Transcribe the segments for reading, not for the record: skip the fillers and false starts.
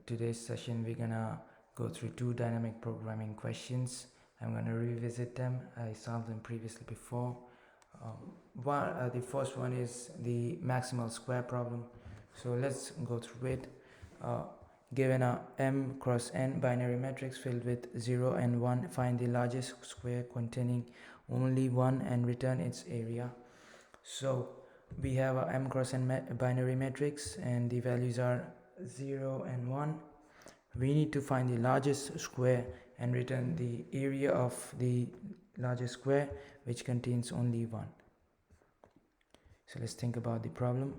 today's session we're gonna go through two dynamic programming questions. I'm gonna revisit them. I solved them previously before. The first one is the maximal square problem. So let's go through it. Given a m cross n binary matrix filled with 0 and 1, find the largest square containing only 1 and return its area. So we have a m cross n binary matrix and the values are 0 and 1. We need to find the largest square and return the area of the largest square, which contains only 1. So let's think about the problem.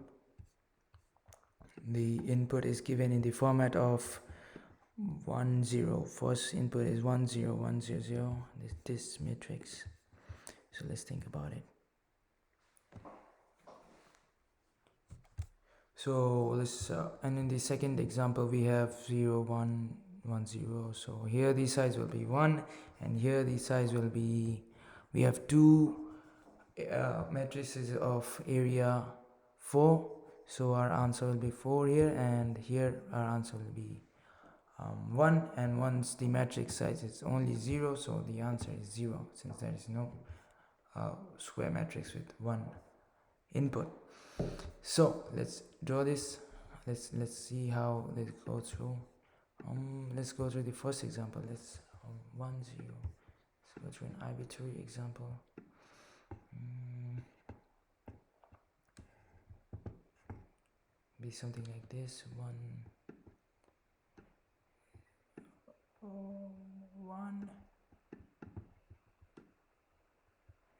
The input is given in the format of 1 0. First input is 1 0 1 0 0, this matrix. So let's think about it. So let's and in the second example we have 0 1 1 0. So here the size will be 1 and here the size will be, we have two matrices of area 4, so our answer will be 4 here, and here our answer will be 1, and once the matrix size is only 0, so the answer is 0 since there is no square matrix with 1 input. So let's draw this. Let's see how this goes through. Let's go through the first example. Let's 1 0. Let's go through an arbitrary example. Be something like this: 1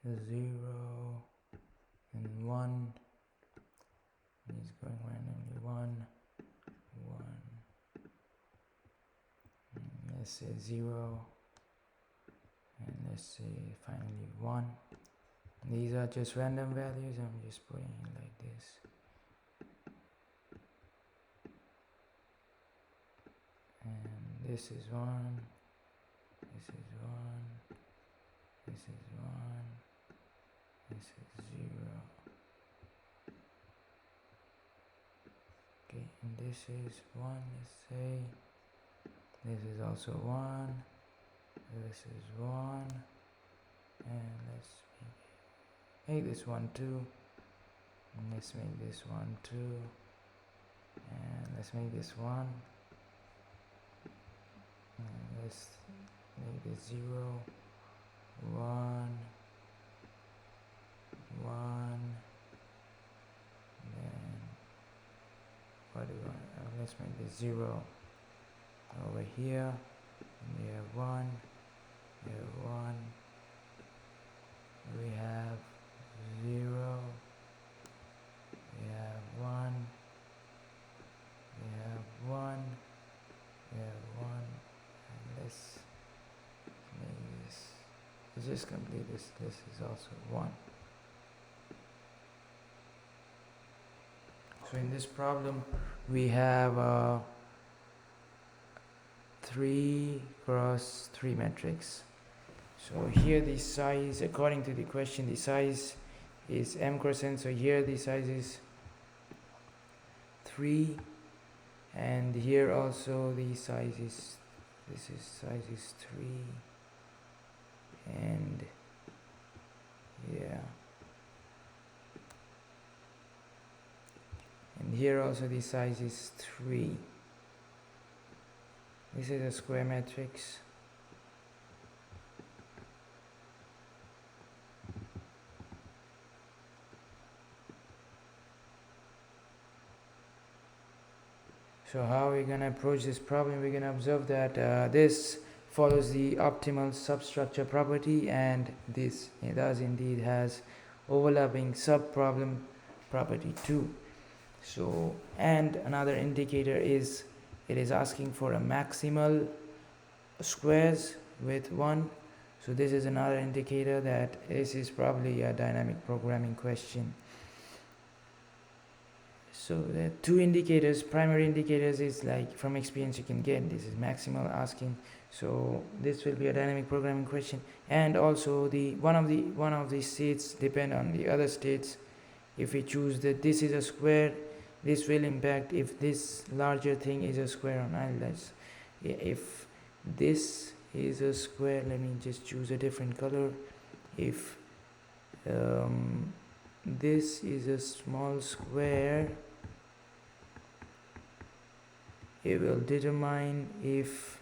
0 and 1. It's going randomly 1 1. Let's say 0, and let's say finally 1. These are just random values. I'm just putting it like this. And this is 1, this is 1, this is 1, this is 0. Okay, and this is 1, let's say. This is also 1, this is 1, and let's make this one 2, and let's make this one 2, and let's make this 1, and let's make this 0 1 1, then what do we want? Let's make this 0 over here, and we have 1, we have 1, we have 0, we have 1, we have 1, we have 1, and let's make this, let's just complete this. This is also 1. So in this problem we have 3 cross 3 matrix. So here the size, according to the question, the size is m cross n. So here the size is 3, and here also the size is, size is 3, and yeah, and here also the size is 3. This is a square matrix. So how we're going to approach this problem? We're going to observe that this follows the optimal substructure property, and this does indeed has overlapping subproblem property too. So, and another indicator is it is asking for a maximal squares with 1. So this is another indicator that this is probably a dynamic programming question. So the two indicators, primary indicators, is like from experience you can get. This is maximal asking, so this will be a dynamic programming question. And also the one of the states depend on the other states. If we choose that this is a square, this will impact if this larger thing is a square or not. If this is a square, let me just choose a different color. If this is a small square, it will determine if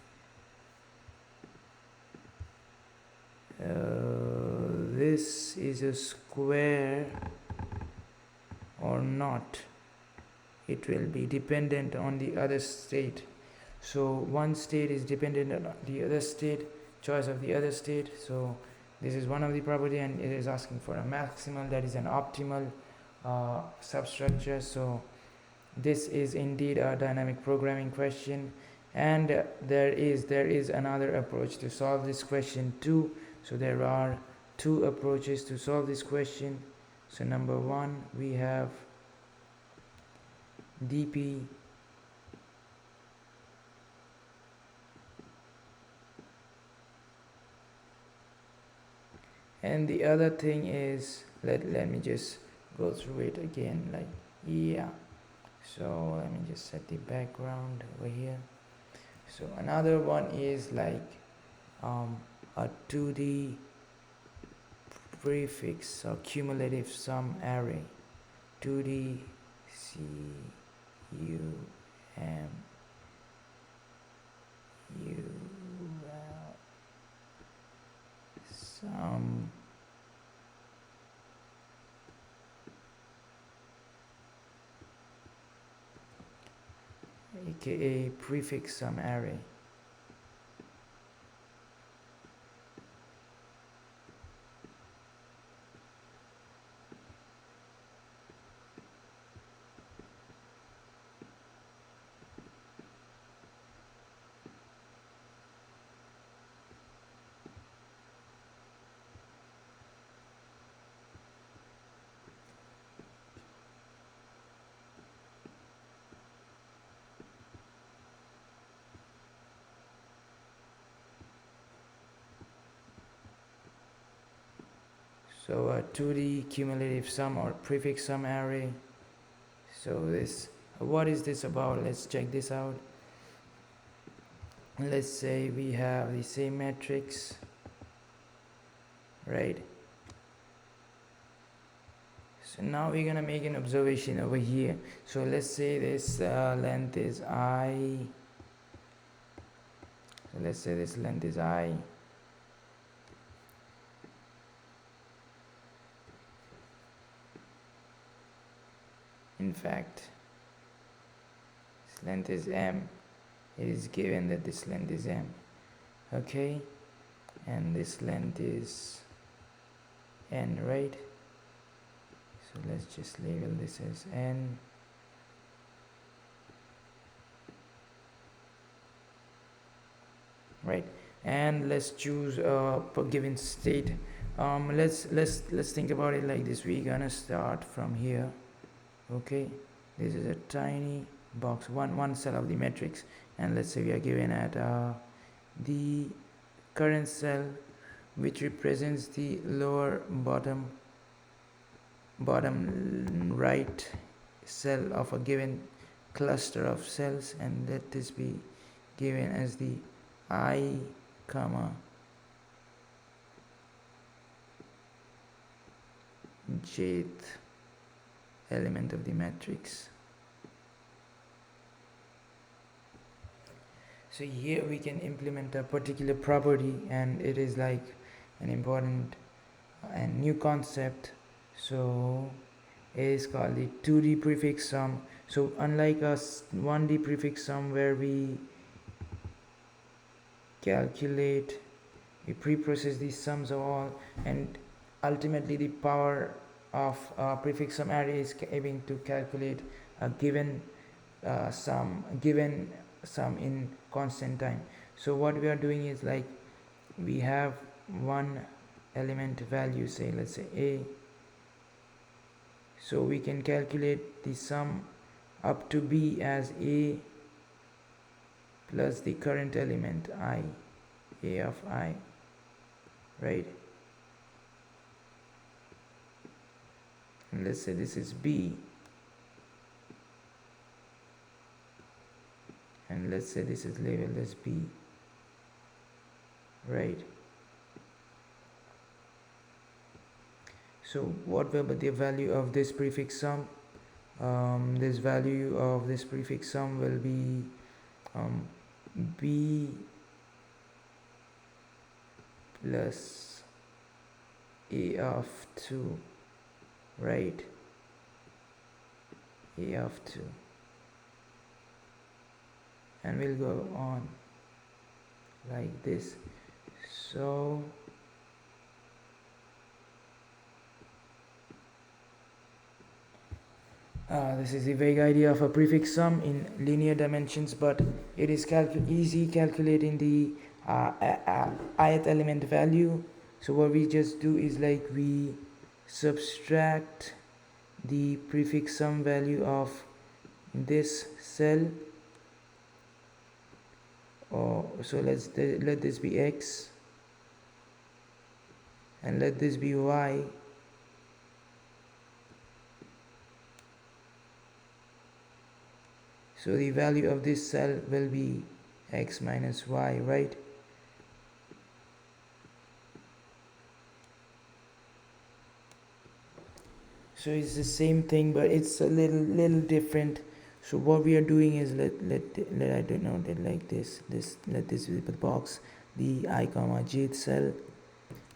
this is a square or not. It will be dependent on the other state. So one state is dependent on the other state, choice of the other state. So this is one of the property, and it is asking for a maximal, that is an optimal substructure. So this is indeed a dynamic programming question, and there is another approach to solve this question too. So there are two approaches to solve this question. So number one, we have dp and the other thing is, let me just go through it again, like, yeah. So let me just set the background over here. So another one is like a 2D prefix or cumulative sum array. 2D sum aka prefix sum array. So a 2D cumulative sum or prefix sum array. So this, what is this about? Let's check this out. Let's say we have the same matrix, right? So now we're gonna make an observation over here. So let's say this length is I. So let's say this length is I. In fact, this length is M. It is given that this length is M. Okay, and this length is N, right? So let's just label this as N. Right, and let's choose a given state. Let's think about it like this. We're gonna start from here. Okay, this is a tiny box, one cell of the matrix, and let's say we are given at the current cell, which represents the lower bottom right cell of a given cluster of cells, and let this be given as the I comma jth element of the matrix. So here we can implement a particular property, and it is like an important and new concept. So it is called the 2D prefix sum. So unlike a 1D prefix sum where we calculate, we pre-process these sums of all, and ultimately the power of prefix sum array is able to calculate a given sum in constant time. So what we are doing is, like, we have one element value, say let's say A, so we can calculate the sum up to B as A plus the current element I, A of I, right? And let's say this is B. and let's say this is labeled as B, right? So what will be the value of this prefix sum? This value of this prefix sum will be B plus A of 2, right? A of 2, and we'll go on like this. So this is the vague idea of a prefix sum in linear dimensions, but it is easy calculating the ith element value. So what we just do is like we subtract the prefix sum value of this cell, or so let this be x and let this be y, so the value of this cell will be x minus y, right? So it's the same thing, but it's a little different. So what we are doing is let I denote it like this. Let this be the box, the I comma j cell.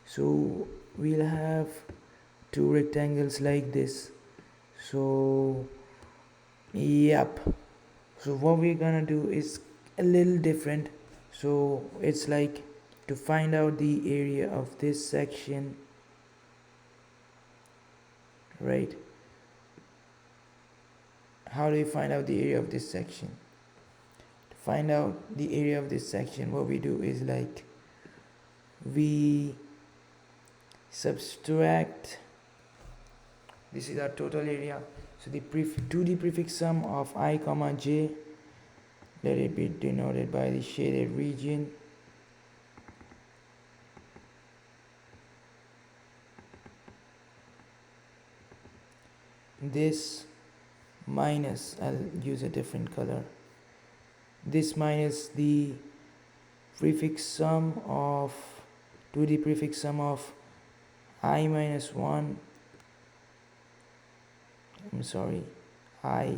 So we'll have two rectangles like this. So yep. So what we're gonna do is a little different. So it's like to find out the area of this section, right? How do you find out the area of this section? To find out the area of this section, what we do is like we subtract, this is our total area, so the 2D prefix sum of I comma j, let it be denoted by the shaded region, this minus, I'll use a different color, this minus the prefix sum of 2D prefix sum of I minus 1, I'm sorry, I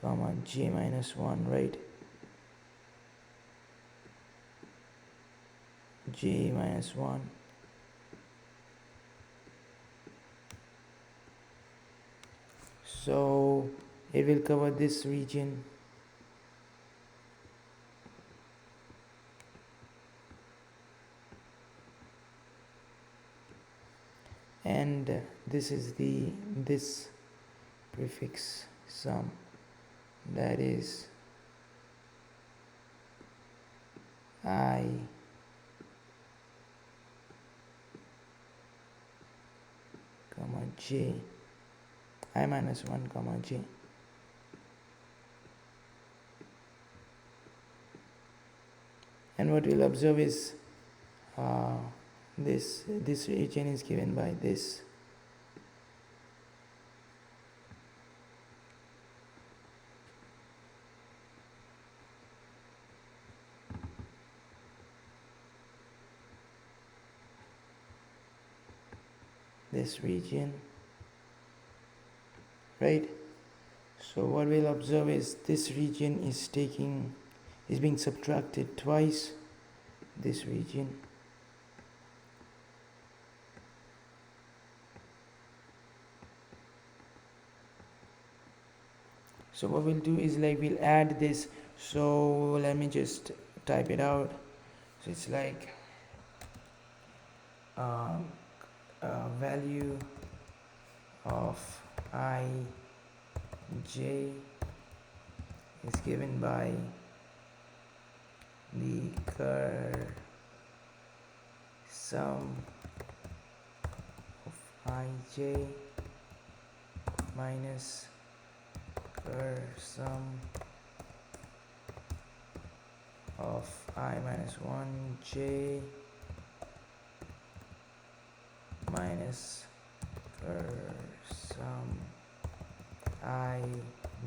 comma j minus 1, right? J minus 1. So it will cover this region. And this is this prefix sum, that is I comma j, I minus 1 comma j. And what we'll observe is this region is given by this. This region, right? So what we'll observe is this region is being subtracted twice, this region. So what we'll do is like we'll add this. So let me just type it out. So it's like value of I j is given by the sum of ij minus sum of I minus 1 j minus sum I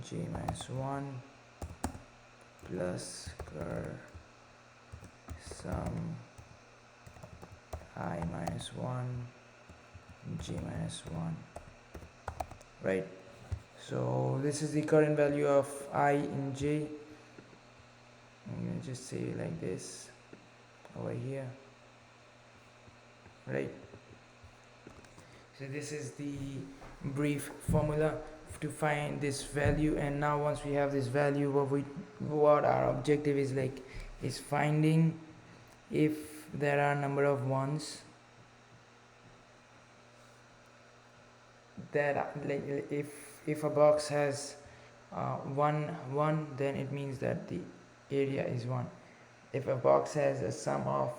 j minus 1 plus cur sum I minus 1 j minus 1, right? So this is the current value of I in j. I'm going to just say it like this over here, right? So this is the brief formula to find this value. And now once we have this value, what our objective is like is finding if there are number of ones that like if a box has 1, then it means that the area is 1. If a box has a sum of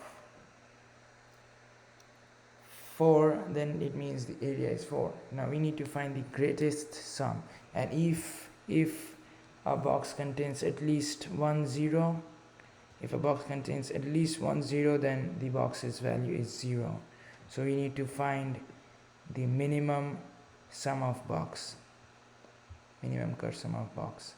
4, then it means the area is 4. Now we need to find the greatest sum, and if a box contains at least 1 0, if a box contains at least 1 0, then the box's value is 0. So we need to find the minimum sum of box, minimum cur sum of box.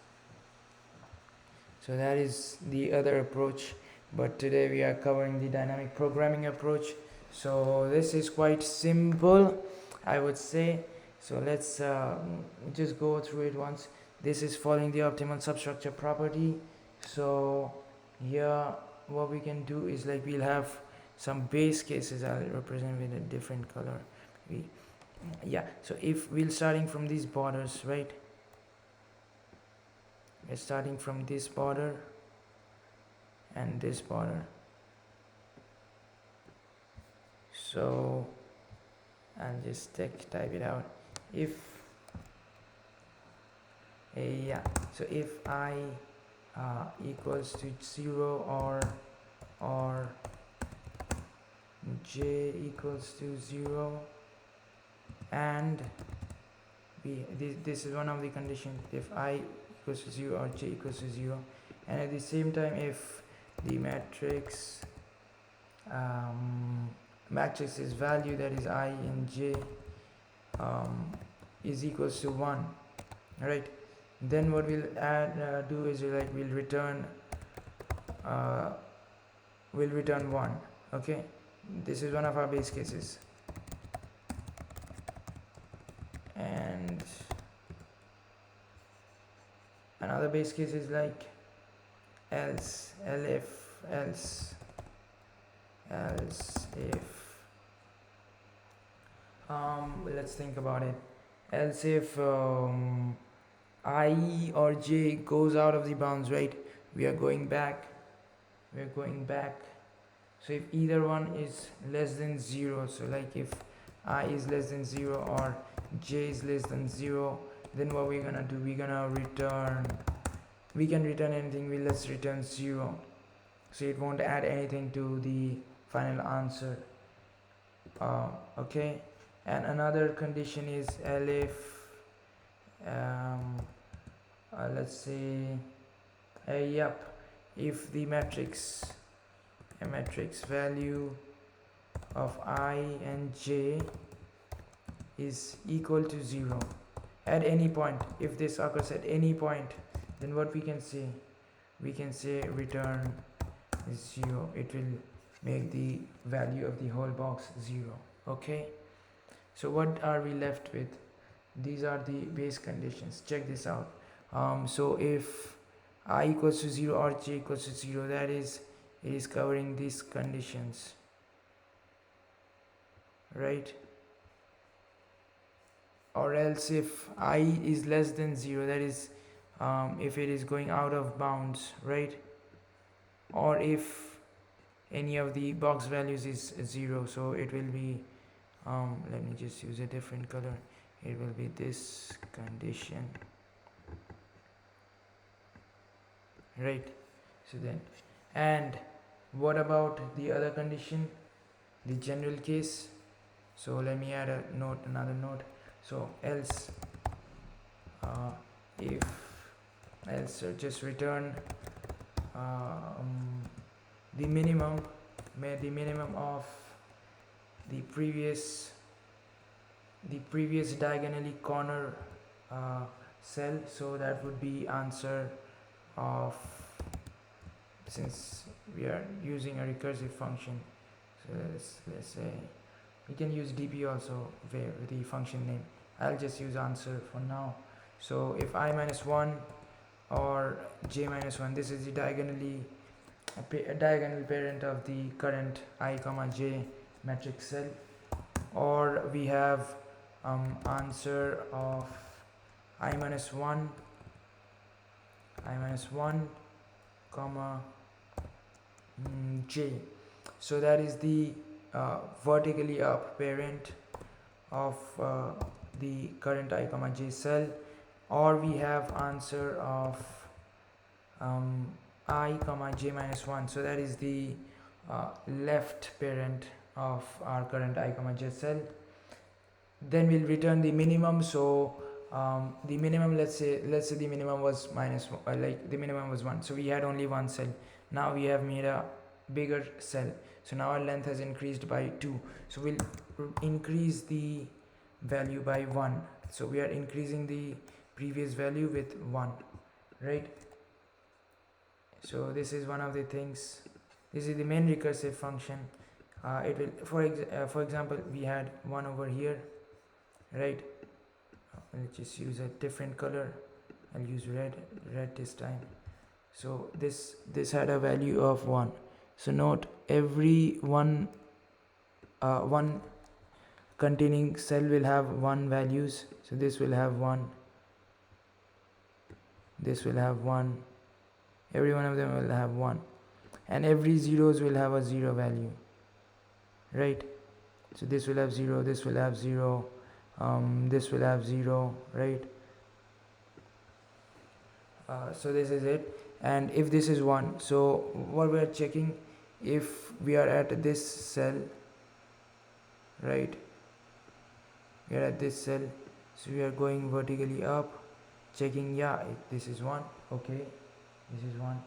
So that is the other approach, but today we are covering the dynamic programming approach. So this is quite simple, I would say. So let's just go through it once. This is following the optimal substructure property. So here what we can do is like we'll have some base cases. I'll represent with a different color. So if we're starting from these borders, right? We're starting from this border and this border. So I'll just type it out. If so if I equals to 0 or j equals to 0, and this is one of the conditions, if I equals to 0 or j equals to 0, and at the same time if the matrix's value, that is I in j, is equals to 1, right? Then what we'll do is like we'll return 1. Okay, this is one of our base cases. And another base case is like else if let's think about it. Else if I or j goes out of the bounds, right? We're going back. So if either one is less than 0, so like if I is less than 0 or j is less than 0, then what we're gonna do, we can return anything. Let's return 0, so it won't add anything to the final answer. Okay, and another condition is if let's say if the matrix value of I and j is equal to 0 at any point. If this occurs at any point, then what we can say return 0. It will make the value of the whole box 0. Okay, so what are we left with? These are the base conditions. Check this out. So if I equals to 0 or j equals to 0, that is, it is covering these conditions, right? Or else if I is less than 0, that is if it is going out of bounds, right? Or if any of the box values is 0, so it will be let me just use a different color. It will be this condition, right? So then, and what about the other condition, the general case? So let me add another note. So else just return the minimum of the previous diagonally corner cell. So that would be answer of since we are using a recursive function, so let's say we can use dp also where the function name. I'll just use answer for now. So if I minus 1 or j minus 1, this is the diagonal parent of the current I comma j matrix cell, or we have answer of I minus 1 comma j. So that is the vertically up parent of the current I comma j cell, or we have answer of I comma j minus 1, so that is the left parent of our current I comma j cell. Then we'll return the minimum. So the minimum, let's say the minimum was minus like the minimum was 1, so we had only one cell. Now we have made a bigger cell, so now our length has increased by 2, so we'll increase the value by 1. So we are increasing the previous value with 1, right? So this is one of the things. This is the main recursive function. It will, for example, we had 1 over here, right? Let's just use a different color. I'll use red this time. So this had a value of 1. So note, every one containing cell will have 1 values. So this will have 1, this will have 1, every one of them will have 1, and every zeros will have a 0 value, right? So this will have 0, this will have 0, this will have 0, right? So this is it. And if this is 1, so what we are checking, if we are at this cell, right, we are at this cell, so we are going vertically up, checking, yeah, this is 1, okay, this is 1.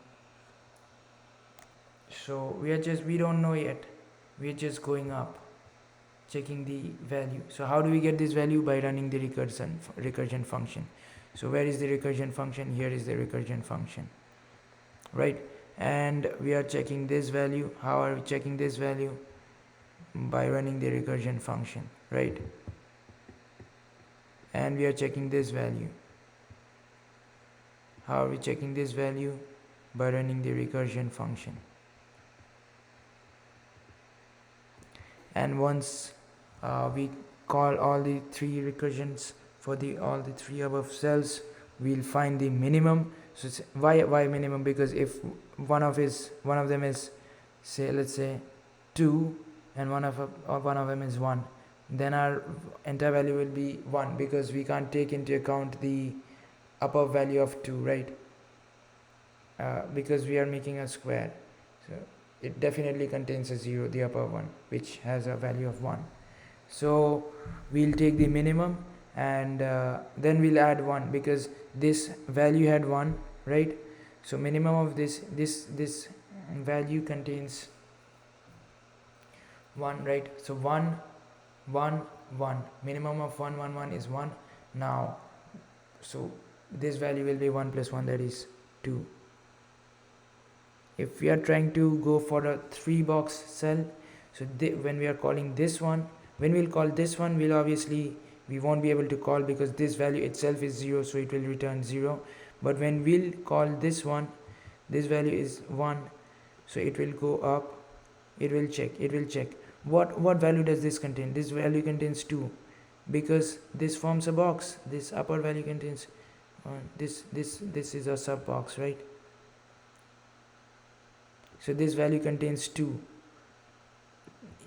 So we don't know yet, we are just going up, checking the value. So how do we get this value? By running the recursion function. So where is the recursion function? Here is the recursion function, right? And we are checking this value. How are we checking this value? By running the recursion function, right? And we are checking this value. How are we checking this value? By running the recursion function. And once we call all the 3 recursions for all the 3 above cells, we'll find the minimum. So why minimum? Because if one of them is, say, let's say 2, and one of them is 1, then our entire value will be 1, because we can't take into account the upper value of 2, right? Because we are making a square, so it definitely contains a 0, the upper one, which has a value of 1. So we'll take the minimum, and then we'll add 1, because this value had 1, right? So minimum of this value contains 1, right? So 1 1 1, minimum of 1 1 1 is 1. Now, so this value will be 1 plus 1, that is 2. If we are trying to go for a 3 box cell, so when we are calling this one, when we'll call this one, we won't be able to call, because this value itself is 0, so it will return 0. But when we'll call this one, this value is 1, so it will go up, it will check what value does this contain. This value contains 2, because this forms a box. This upper value contains this is a sub box, right? So this value contains 2,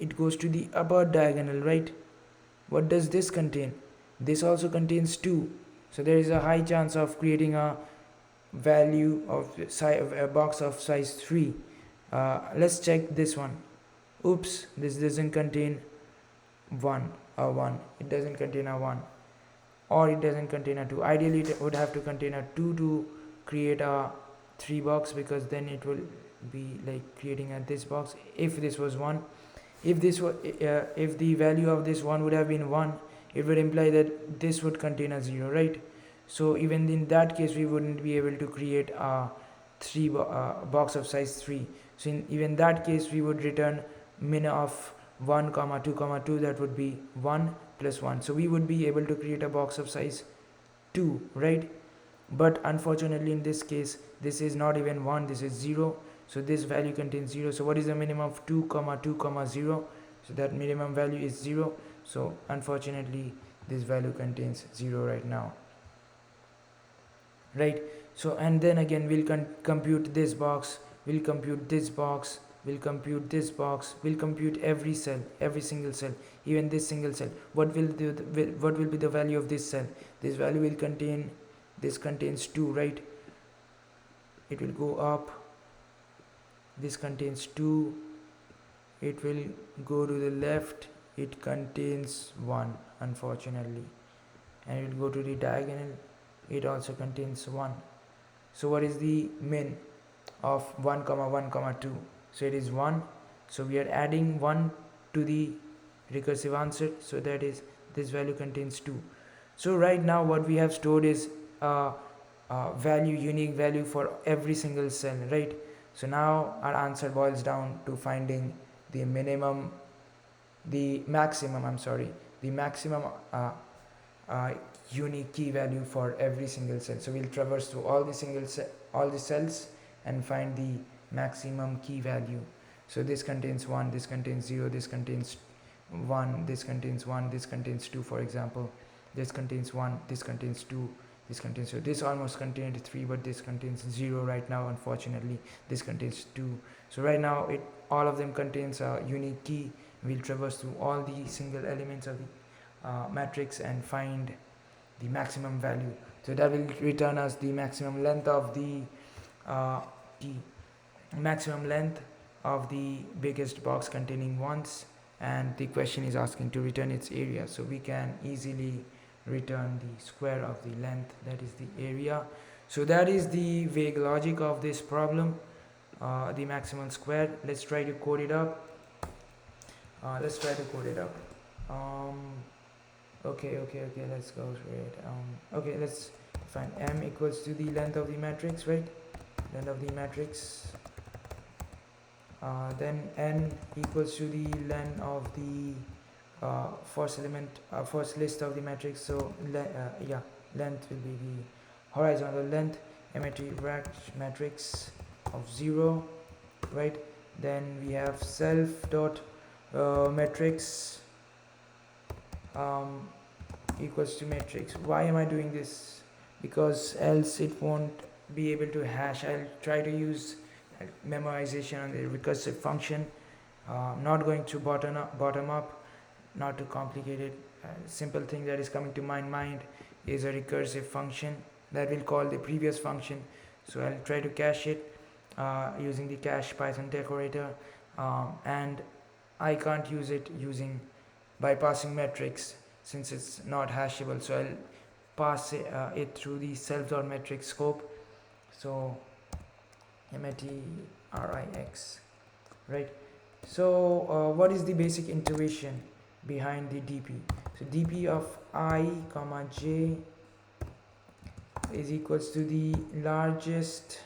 it goes to the upper diagonal, right? What does this contain? This also contains 2, so there is a high chance of creating a value of a box of size 3. Let's check this one. Oops, this doesn't contain 1. It doesn't contain a 1, or it doesn't contain a 2. Ideally it would have to contain a 2 to create a 3 box, because then it will be like creating this box. If this was 1, if the value of this 1 would have been 1, it would imply that this would contain a 0, right? So even in that case, we wouldn't be able to create a box of size 3. So in even that case we would return min of 1 comma 2 comma 2, that would be 1 plus 1. So we would be able to create a box of size 2, right? But unfortunately in this case this is not even 1, this is 0. So this value contains 0. So what is the minimum of 2 comma 2 comma 0? So that minimum value is 0. So unfortunately this value contains 0 right now, right? So and then again we'll compute this box, we'll compute this box, we'll compute this box, we'll compute every cell, every single cell, even this single cell. What will be the value of this cell? This value will contain, this contains 2, right? It will go up, this contains 2, it will go to the left, it contains 1 unfortunately, and it will go to the diagonal, it also contains 1. So what is the min of 1 comma 1 comma 2? So it is 1. So we are adding 1 to the recursive answer, so that is this value contains 2. So right now what we have stored is value, unique value for every single cell, right? So now our answer boils down to finding the maximum unique key value for every single cell. So we'll traverse through all the cells and find the maximum key value. So this contains 1, this contains 0, this contains 1, this contains 1, this contains 2, for example. This contains 1, this contains 2, this contains, so this almost contained 3, but this contains 0 right now unfortunately. This contains 2. So right now all of them contains a unique key. We'll traverse through all the single elements of the matrix and find the maximum value. So that will return us the maximum length of the biggest box containing ones, and the question is asking to return its area. So we can easily return the square of the length, that is the area. So that is the vague logic of this problem, the maximal square. Let's try to code it up. Okay, let's go through it. Okay, let's find m equals to the length of the matrix, right? Length of the matrix. Then n equals to the length of the first list of the matrix. So length will be the horizontal length, matrix of 0, right? Then we have self dot matrix equals to matrix. Why am I doing this? Because else it won't be able to hash. I'll try to use memorization on the recursive function, not going to bottom up, not too complicated. Simple thing that is coming to my mind is a recursive function that will call the previous function. So I'll try to cache it using the cache Python decorator, and I can't use it by passing metrics since it's not hashable. So I'll pass it through the self.metric scope. So matrix, right? So what is the basic intuition behind the dp? So dp of I comma j is equals to the largest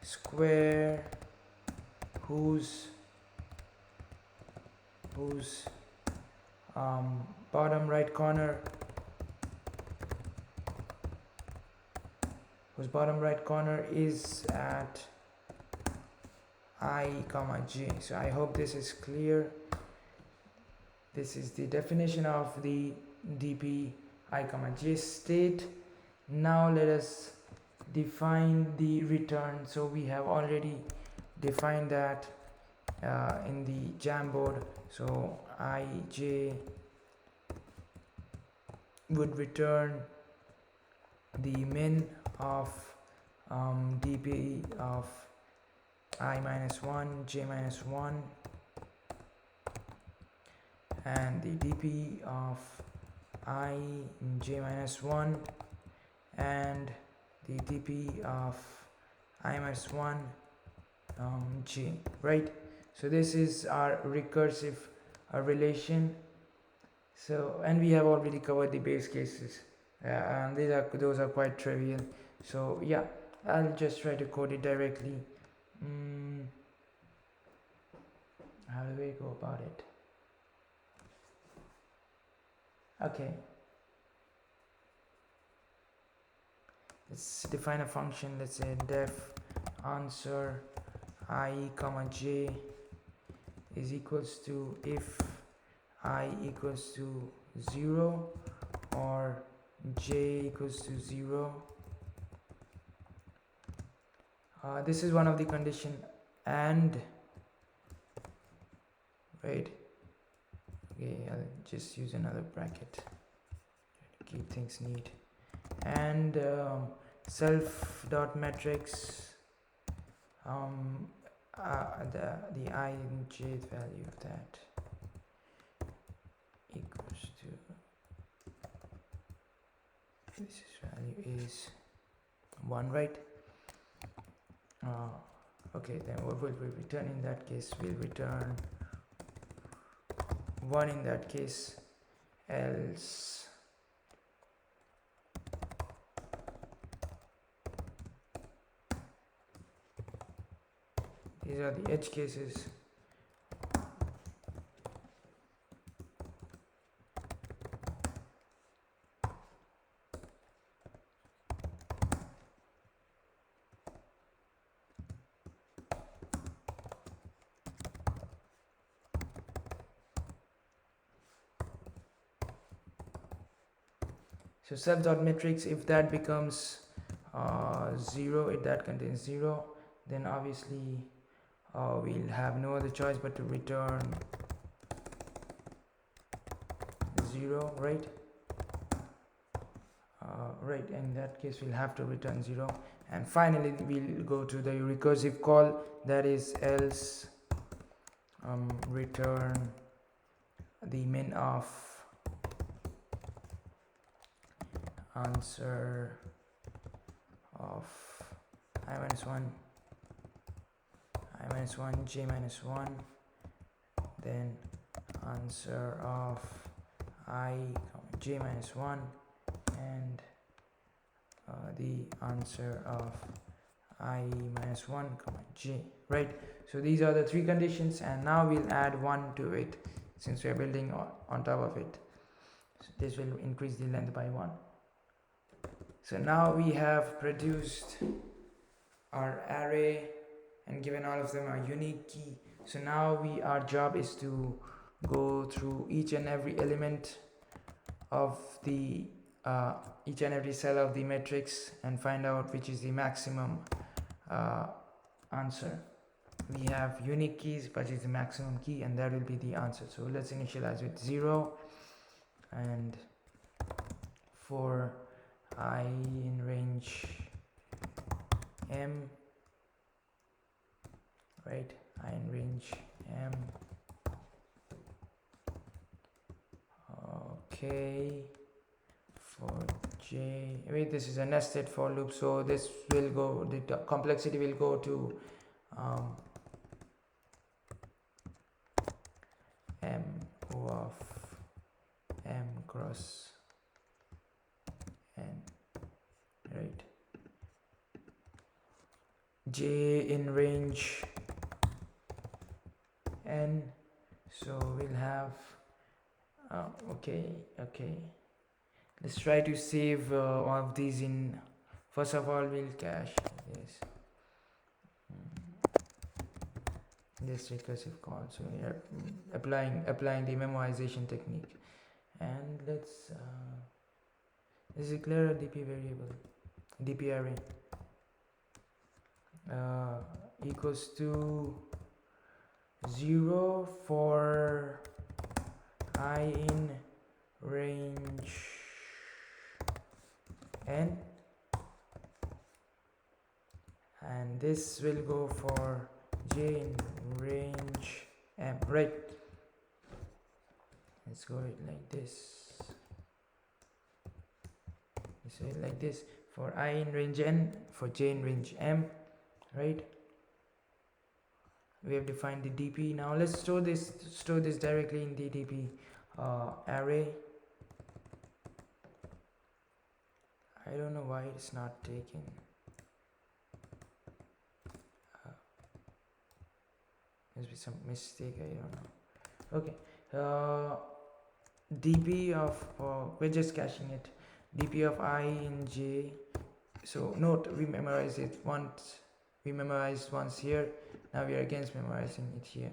square whose bottom right corner is at I comma j. So I hope this is clear. This is the definition of the dp I comma j state. Now let us define the return. So we have already defined that in the Jamboard. So ij would return the min of dp of I minus 1, j minus 1, and the dp of I j minus 1 and the dp of I minus 1 j, right? So this is our recursive relation. So, and we have already covered the base cases, and those are quite trivial. So yeah, I'll just try to code it directly. How do we go about it? Okay, let's define a function. Let's say def answer I comma j is equals to if I equals to 0 or j equals to 0. This is one of the condition, and right, okay, I'll just use another bracket to keep things neat, and self dot metrics, the I and j value of that equals to this value is 1, right? Okay, then what will we return in that case? We'll return 1 in that case, else these are the edge cases. So self.matrix, if that becomes 0, if that contains 0, then obviously we'll have no other choice but to return 0, right? Right, in that case we'll have to return 0. And finally we'll go to the recursive call, that is else return the min of answer of I minus 1, j minus 1, then answer of I, j minus 1, and the answer of I minus 1, j, right? So these are the 3 conditions, and now we'll add 1 to it since we are building on top of it. So this will increase the length by 1. So now we have produced our array and given all of them a unique key. So now our job is to go through each and every element of the each and every cell of the matrix and find out which is the maximum answer. We have unique keys, which is the maximum key, and that will be the answer. So let's initialize with 0, and for I in range m, right, I in range m. Okay, for j, wait, this is a nested for loop, so this will go, the complexity will go to m of m cross n, right? J in range n, so we'll have okay, let's try to save all of these in. First of all, we'll cache this recursive call, so we are applying the memoization technique, and let's declare a dp variable, dp array equals to 0 for I in range n, and this will go for j in range m, right? Let's go it like this. So like this for I in range n, for j in range m, right? We have defined the dp. Now let's store this directly in the dp array. I don't know why it's not taking. must be some mistake, I don't know. Okay, dp of we're just caching it, dp of I in j. So note, we memorized it once, we memorized once here, now we are again memorizing it here,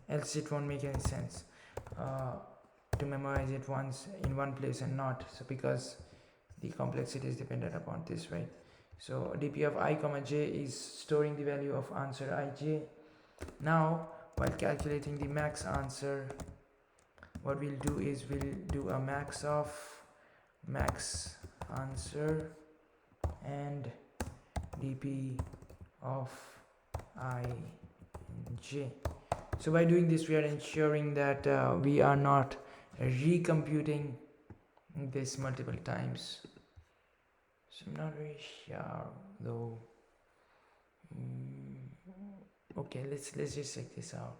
else it won't make any sense to memorize it once in one place and not, so because the complexity is dependent upon this, right? So dp of I comma j is storing the value of answer ij. Now while calculating the max answer, what we'll do is we'll do a max of max answer and dp of I and j. So by doing this, we are ensuring that we are not recomputing this multiple times. So I'm not very sure though. Okay, let's just check this out.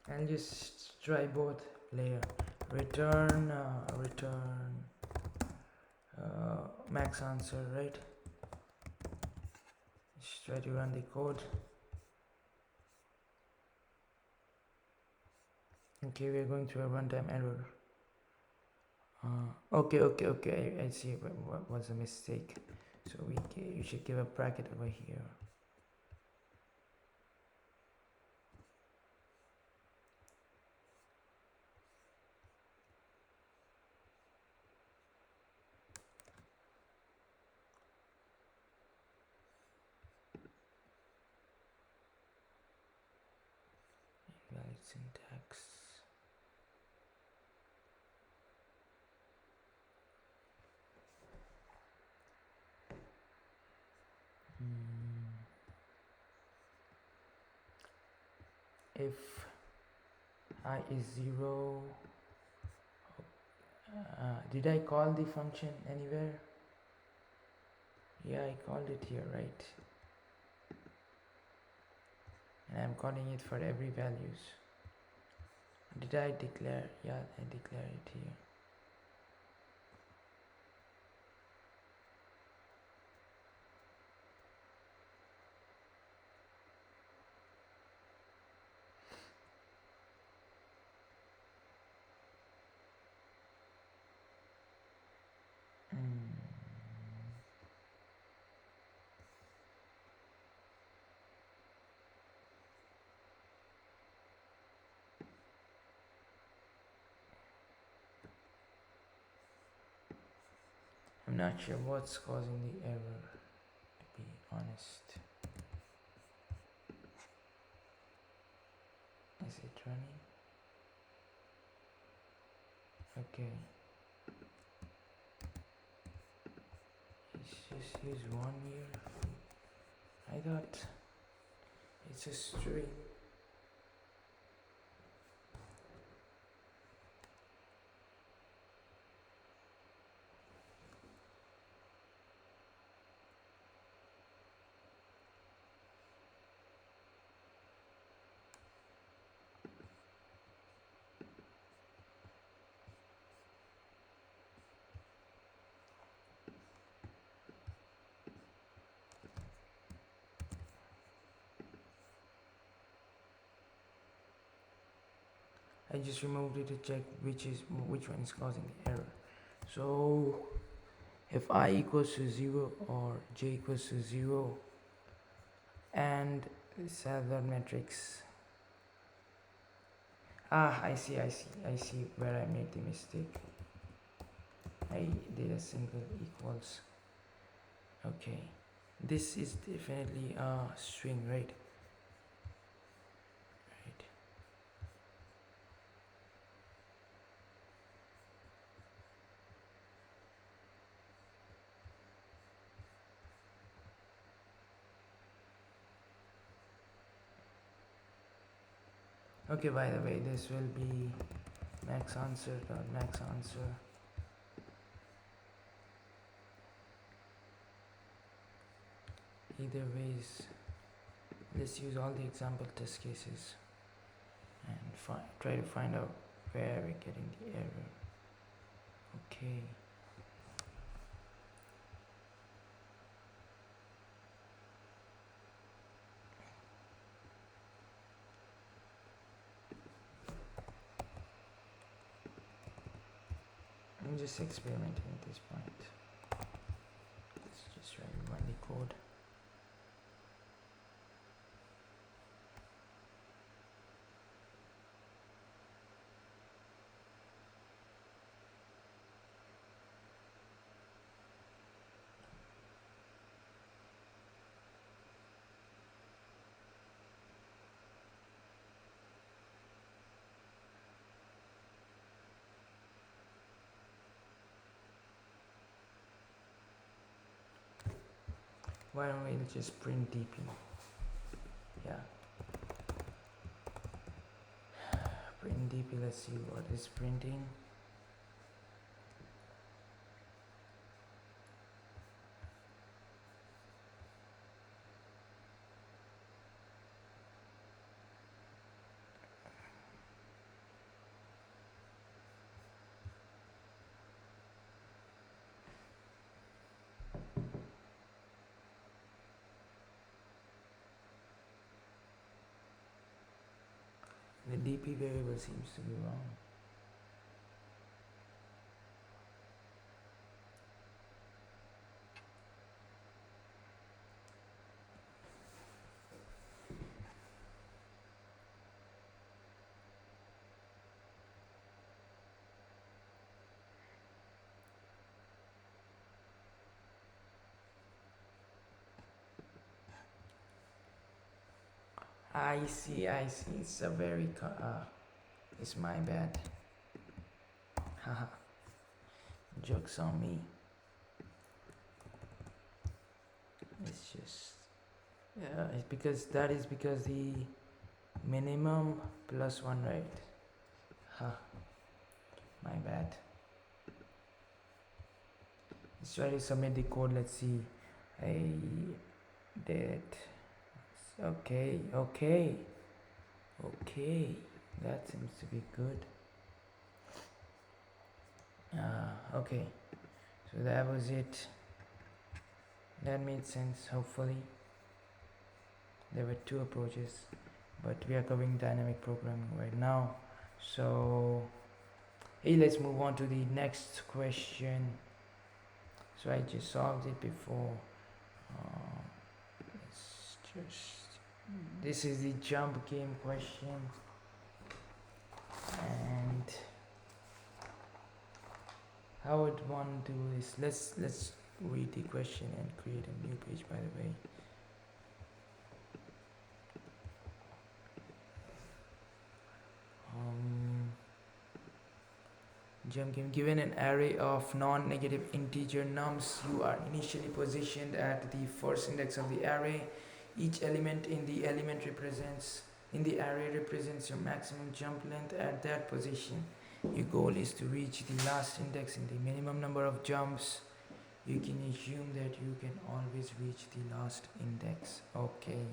I'll just try both layer. Return max answer, right? Let's try to run the code. Okay, we're going through a runtime error. Okay, I see what was the mistake. So you should give a bracket over here. Invalid syntax. If I is 0, did I call the function anywhere? Yeah, I called it here, right? And I'm calling it for every values. Did I declare? Yeah, I declare it here. I'm not sure what's causing the error, to be honest. Is it running? Okay. It's just use 1 year. I thought it's a string. I just removed it to check which one is causing the error. So if I equals to 0 or j equals to 0 and this other matrix, I see where I made the mistake. I did a single equals. Okay, this is definitely a string, right? Okay, by the way, this will be max answer. Either ways, let's use all the example test cases and try to find out where we're getting the error. Okay. I'm just experimenting at this point. Let's just run the code. Why don't we just print DP? Yeah. Print DP, let's see what is printing. The DP variable seems to be wrong. I see, it's a very, it's my bad. Haha, joke's on me. It's just, it's because the minimum plus one, right? Huh, my bad. Let's try to submit the code, let's see. I did. Okay, that seems to be good. Okay, so that was it. That made sense, hopefully. There were two approaches, but we are covering dynamic programming right now. So, hey, let's move on to the next question. So I just solved it before. This is the jump game question, and how would one do this? Let's read the question and create a new page, by the way. Jump game. Given an array of non-negative integer nums, you are initially positioned at the first index of the array. Each element in the array represents your maximum jump length at that position. Your goal is to reach the last index in the minimum number of jumps. You can assume that you can always reach the last index. Okay.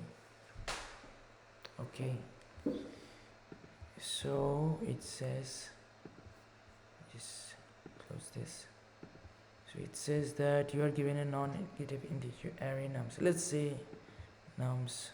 So it says, just close this. So it says that you are given a non-negative integer array nums. Let's say nums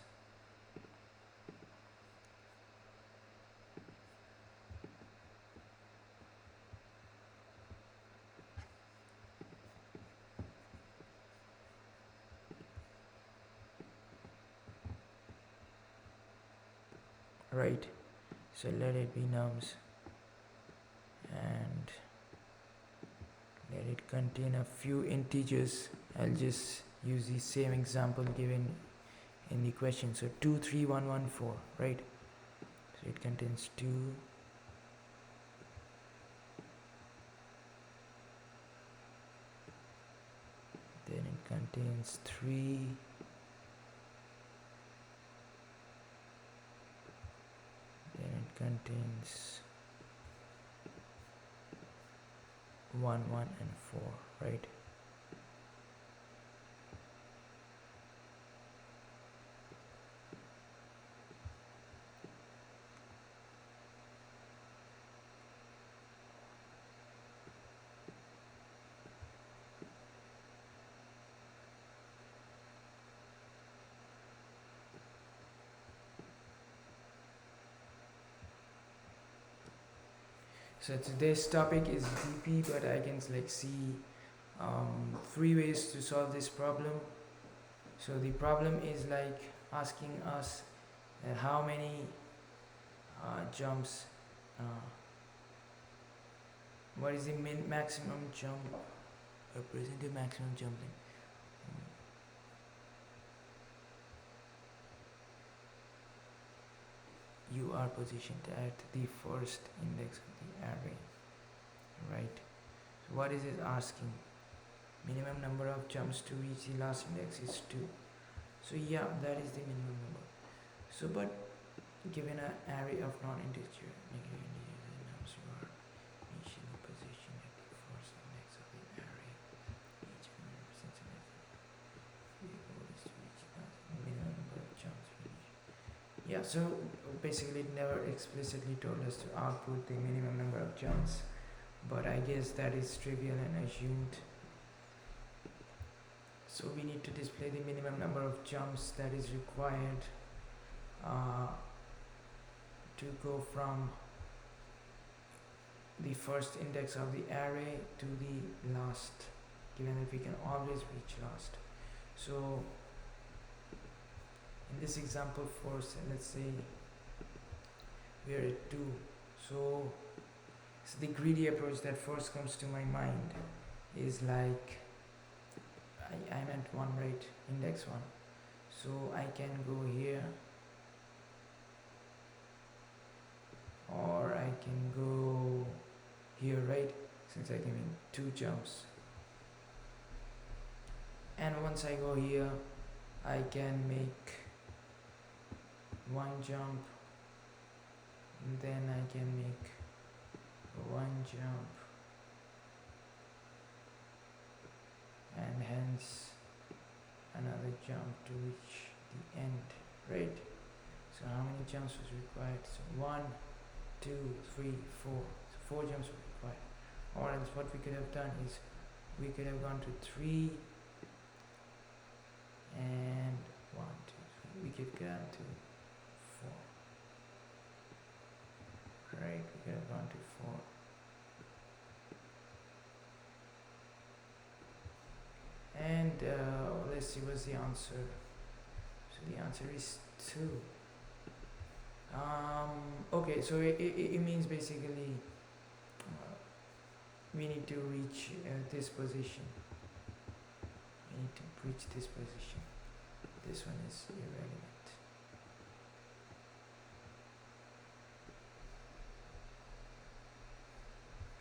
right, so let it be nums and let it contain a few integers. I'll just use the same example given in the question. So 2 3 1 1 4, right? So it contains 2, then it contains 3, then it contains 1 1 and 4, right? So today's topic is DP, but I can like see 3 ways to solve this problem. So the problem is like asking us how many jumps, what is the maximum jump, representative maximum jump length. You are positioned at the first index of the array, right? So what is it asking? Minimum number of jumps to reach the last index is 2. So yeah, that is the minimum number. So but given an array of non-integer negative integers nums, you are initially positioned at the first index of the array. Each element represents an effort. The goal is to reach the minimum number of jumps finished. Yeah, so basically it never explicitly told us to output the minimum number of jumps, but I guess that is trivial and assumed. So we need to display the minimum number of jumps that is required to go from the first index of the array to the last, given that we can always reach last. So in this example, let's say we are at 2. So the greedy approach that first comes to my mind is like I'm at 1, right? Index 1. So I can go here, or I can go here, right? Since I can make 2 jumps. And once I go here, I can make 1 jump, and then I can make 1 jump, and hence another jump to reach the end, right? So how many jumps was required? So 1, 2, 3, 4. So 4 jumps were required. Or else what we could have done is we could have gone to 3 and 1, 2, 3. We could go to 4. Right, we could have gone to 4. And let's see what's the answer. So the answer is 2. Okay, so it means basically we need to reach this position. We need to reach this position. This one is irrelevant.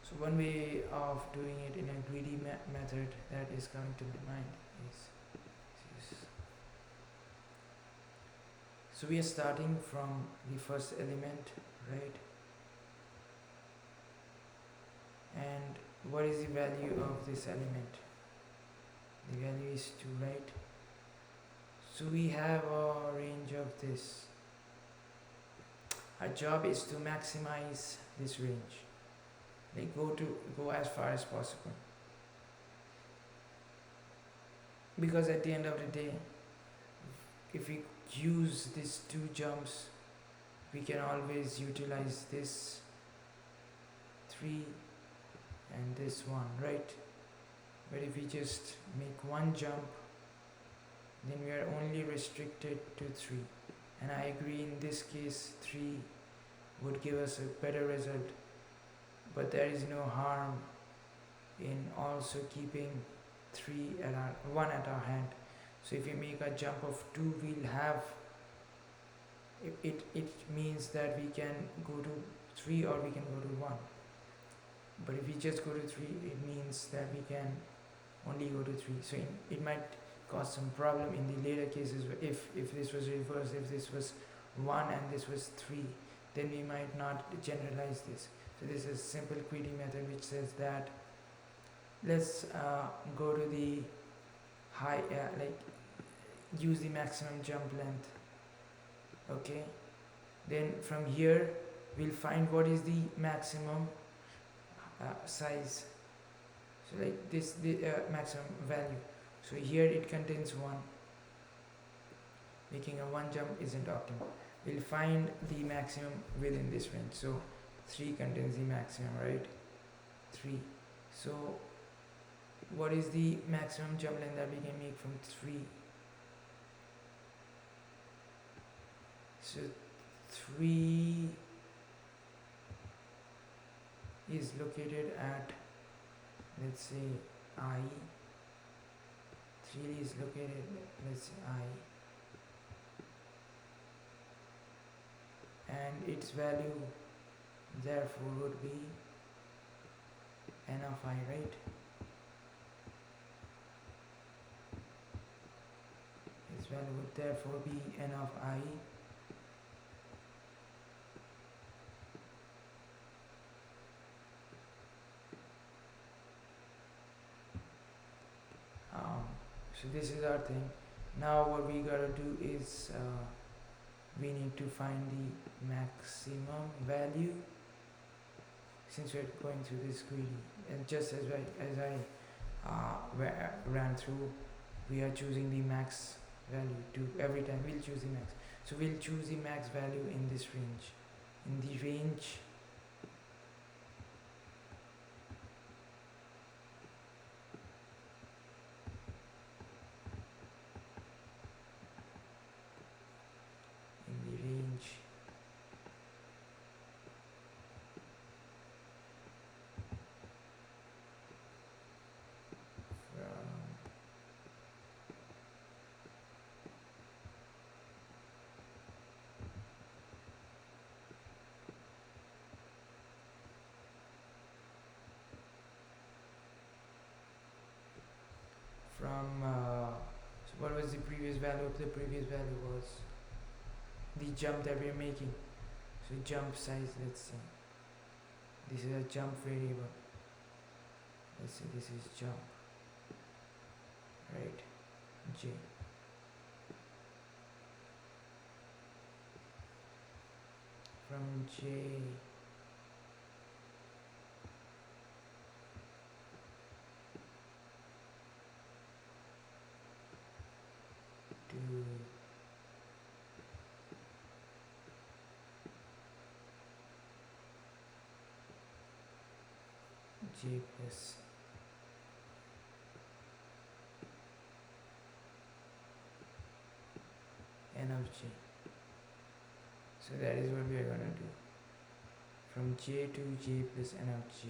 So one way of doing it in a greedy method that is coming to my mind is so we are starting from the first element, right? And what is the value of this element? The value is 2, right? So we have a range of this. Our job is to maximize this range. Like go as far as possible. Because at the end of the day, if we use these 2 jumps, we can always utilize this 3 and this 1, right? But if we just make 1 jump, then we are only restricted to 3. And I agree, in this case 3 would give us a better result, but there is no harm in also keeping 1 at our hand. So if we make a jump of 2, we'll have it means that we can go to 3 or we can go to 1. But if we just go to 3, it means that we can only go to 3. So it might cause some problem in the later cases. If this was reversed, if this was 1 and this was 3, then we might not generalize this. So this is a simple greedy method which says that let's go to the high, use the maximum jump length. Okay, then from here we'll find what is the maximum size. So like this, the maximum value. So here it contains 1. Making a 1 jump isn't optimal. We'll find the maximum within this range. So 3 contains the maximum, right? 3. So what is the maximum jump length that we can make from 3? So 3 is located at, let's say, I. 3 is located, let's say, I, and its value therefore would be n of I, right? Its value would therefore be n of I. So this is our thing. Now what we gotta do is we need to find the maximum value, since we're going through this greedy. And just as I ran through, we are choosing the max value to every time we'll choose the max. So we'll choose the max value in this range. In the range so what was the previous value of the previous value was the jump that we're making. So jump size, let's say this is a jump variable, let's say this is jump, right? J. From J to J plus n of J. So that is what we are gonna do. From J to J plus n of J.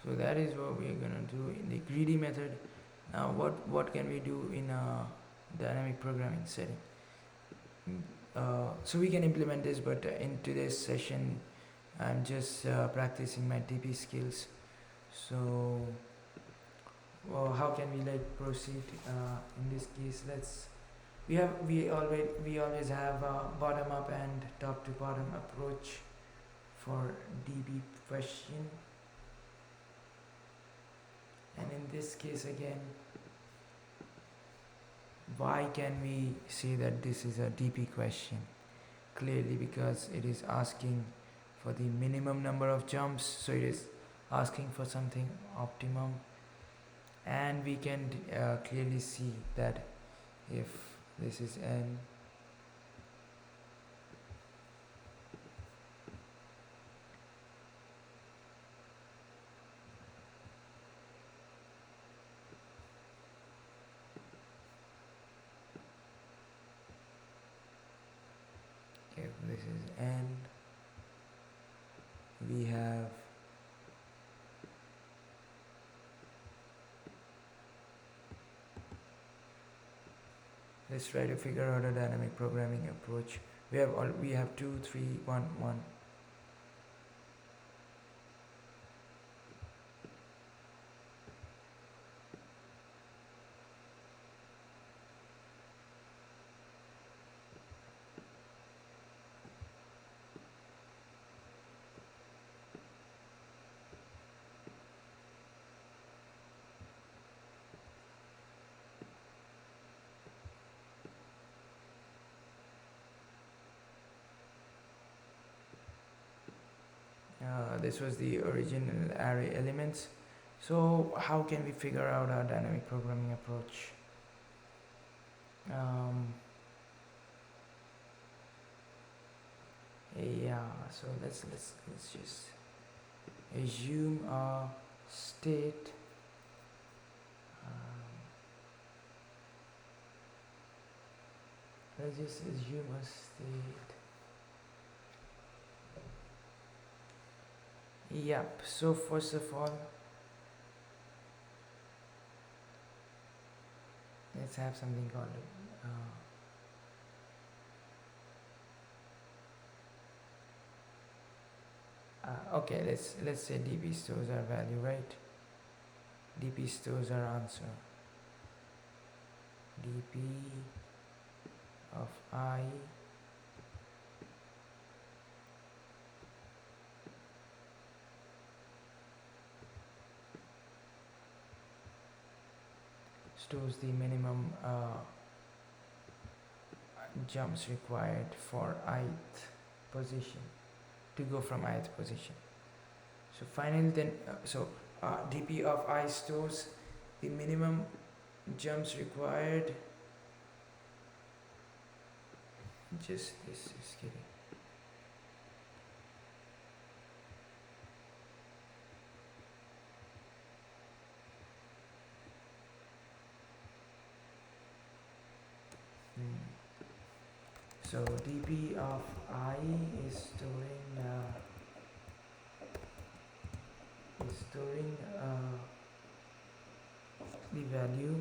So that is what we are gonna do in the greedy method. Now what can we do in a dynamic programming setting? So we can implement this, but in today's session I'm just practicing my DP skills. So how can we proceed in this case? We always have a bottom up and top to bottom approach for DB question, and in this case again, why can we say that this is a DP question? Clearly because it is asking for the minimum number of jumps, so it is asking for something optimum, and we can clearly see that if this is n, if this is n, we have let's try to figure out a dynamic programming approach. We have 2, 3, 1, 1. this was the original array elements. So how can we figure out our dynamic programming approach? Yeah, so let's just assume a state. Let's just assume a state. Yep, so first of all, let's have something called okay, let's say dp stores our value, right? dp stores our answer. dp of I stores the minimum jumps required for ith position, to go from ith position. So finally then dp of I stores the minimum jumps required. Just this is kidding. So dp of I is storing the value,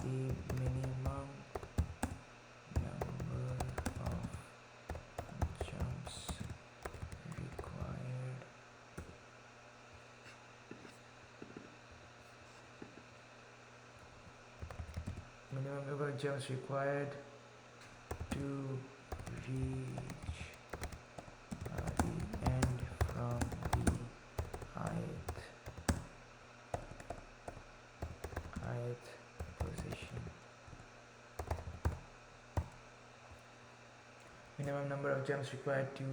the minimum number of jumps required to reach the end from the ith position. Minimum number of jumps required to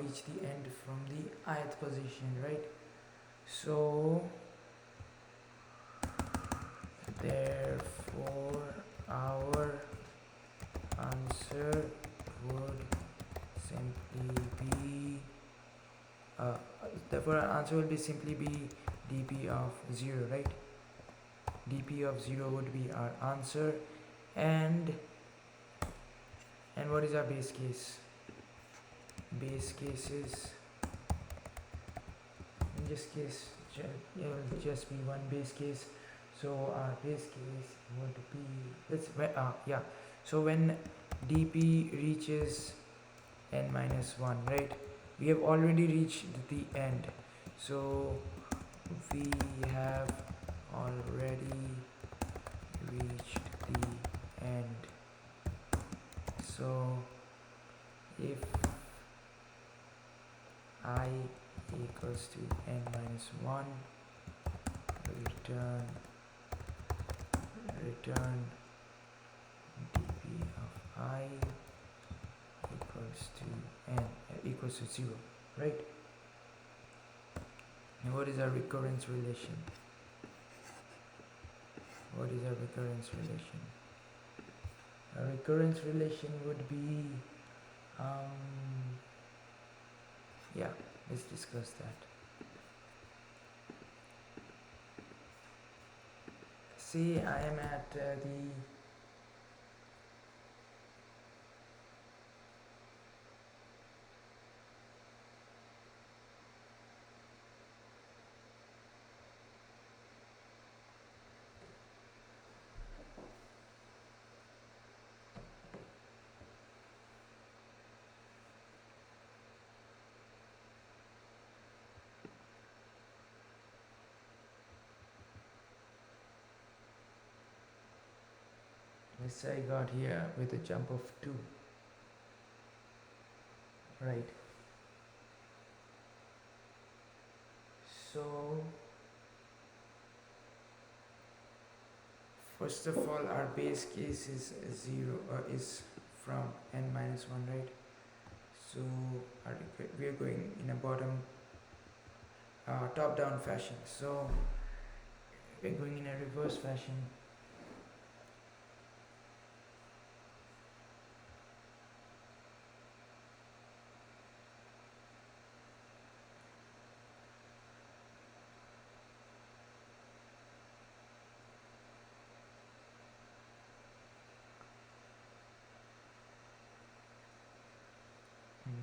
reach the end from the ith position, right? So therefore our answer would simply be dp of 0, right? dp of 0 would be our answer. And what is our base case? Base case is, in this case it will just be one base case. So our base case would be, so when dp reaches n-1, right? We have already reached the end, so we have already reached the end. So if I equals to n-1, return dp of I equals to 0, right? And what is our recurrence relation? Our recurrence relation would be let's discuss that. See, I am at let's say I got here with a jump of 2, right? So first of all, our base case is 0, is from n-1, right? So we are going in a bottom top down fashion, so we're going in a reverse fashion. Mm,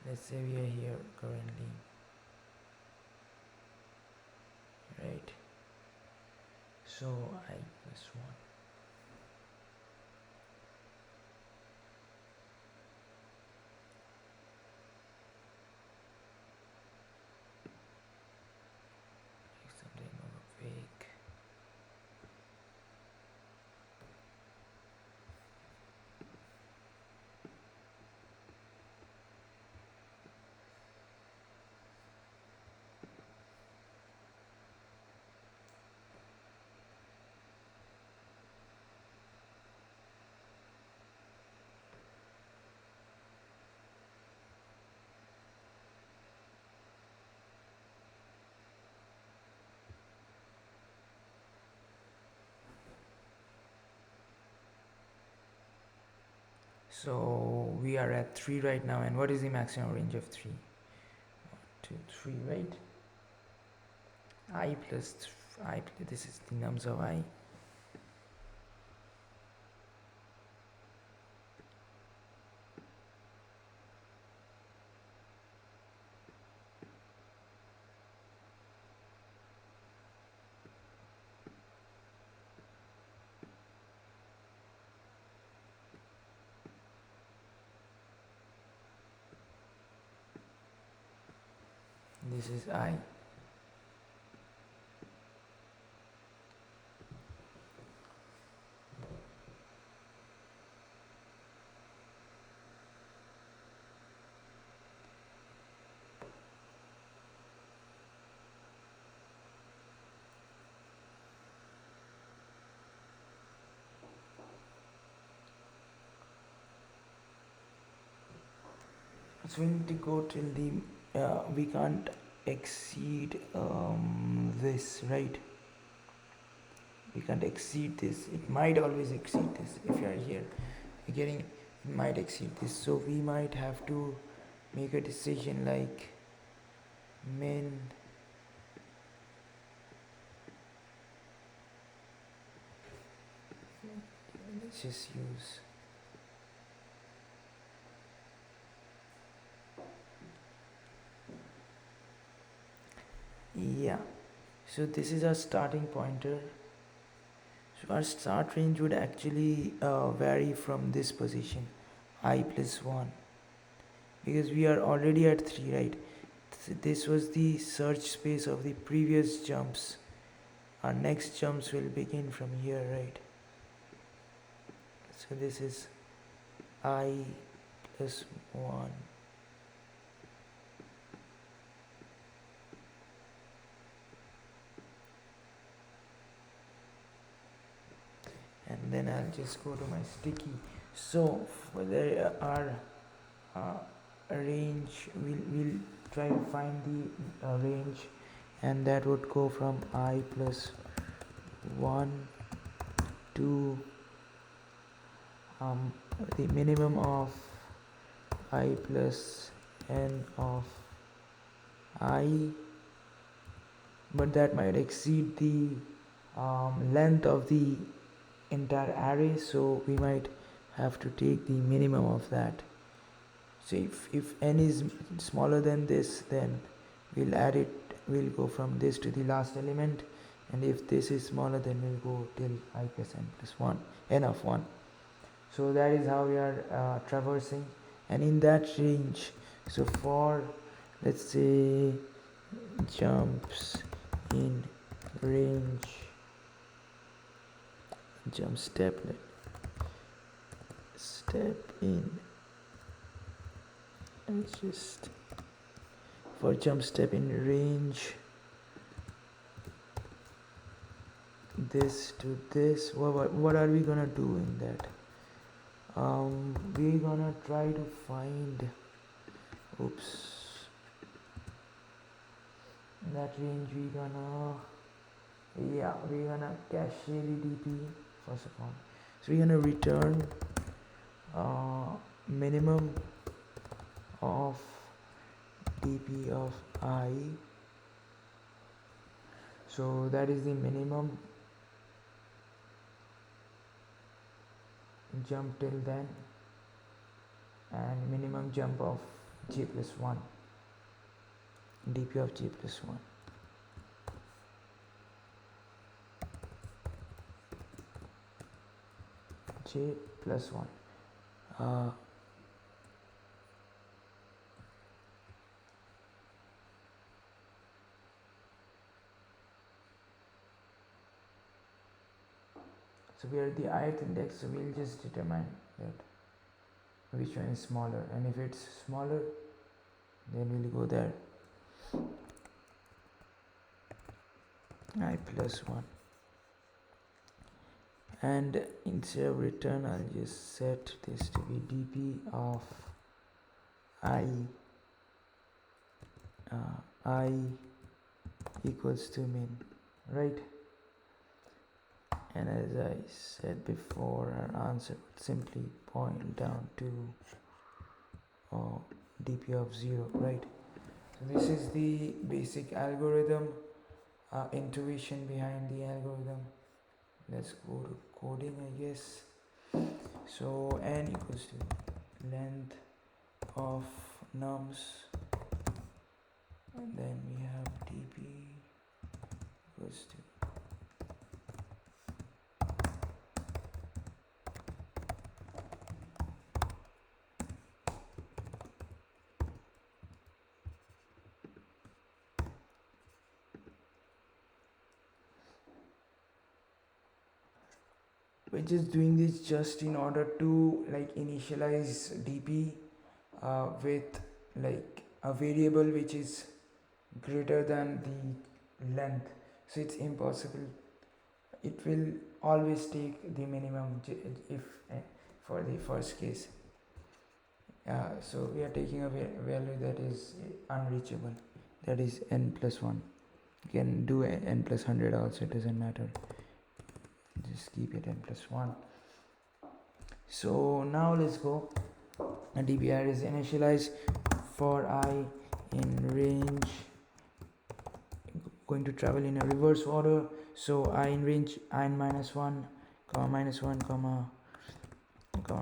let's say we are here currently, right? So I plus 1. Make something more vague. So we are at 3 right now, and what is the maximum range of 3? 1, 2, 3, right? I plus this is the nums of I. This is I. So we need to go till the we can't exceed this, right? We can't exceed this. It might always exceed this. If you are here, you're getting it might exceed this. So we might have to make a decision like min. Let's just use. Yeah. So this is our starting pointer. So our start range would actually vary from this position, I plus 1, because we are already at 3, right? This was the search space of the previous jumps. Our next jumps will begin from here, right? So this is I plus 1. And then I'll just go to my sticky. So for there are range, we'll try to find the range, and that would go from I plus 1 to the minimum of I plus n of I, but that might exceed the length of the entire array, so we might have to take the minimum of that. So if n is smaller than this, then we'll add it, we'll go from this to the last element, and if this is smaller, then we'll go till I plus n plus 1, n of 1. So that is how we are traversing, and in that range, so for, let's say, jumps in range, jump step in, and just for jump step in range this to this. What are we gonna do in that? We're gonna try to find, that range. We're gonna cache the dp first of all. So we're gonna return minimum of dp of I. So that is the minimum jump till then, and minimum jump of j plus 1, dp of j plus 1. J plus 1. So we are at the ith index, so we'll just determine that which one is smaller, and if it's smaller, then we'll go there. I plus 1, and instead of return, I'll just set this to be dp of I equals to min, right? And as I said before, our answer would simply point down to dp of 0, right? So this is the basic algorithm, intuition behind the algorithm. Let's go to coding, I guess. So n equals to length of nums, and then we have dp equals to we're just doing this just in order to like initialize dp with like a variable which is greater than the length. So it's impossible, it will always take the minimum if for the first case. So we are taking a value that is unreachable, that is n plus 1. You can do n plus 100 also, it doesn't matter, just keep it n plus 1. So now let's go. A dpr is initialized for I in range, going to travel in a reverse order. So I in range I in minus 1 comma minus 1 comma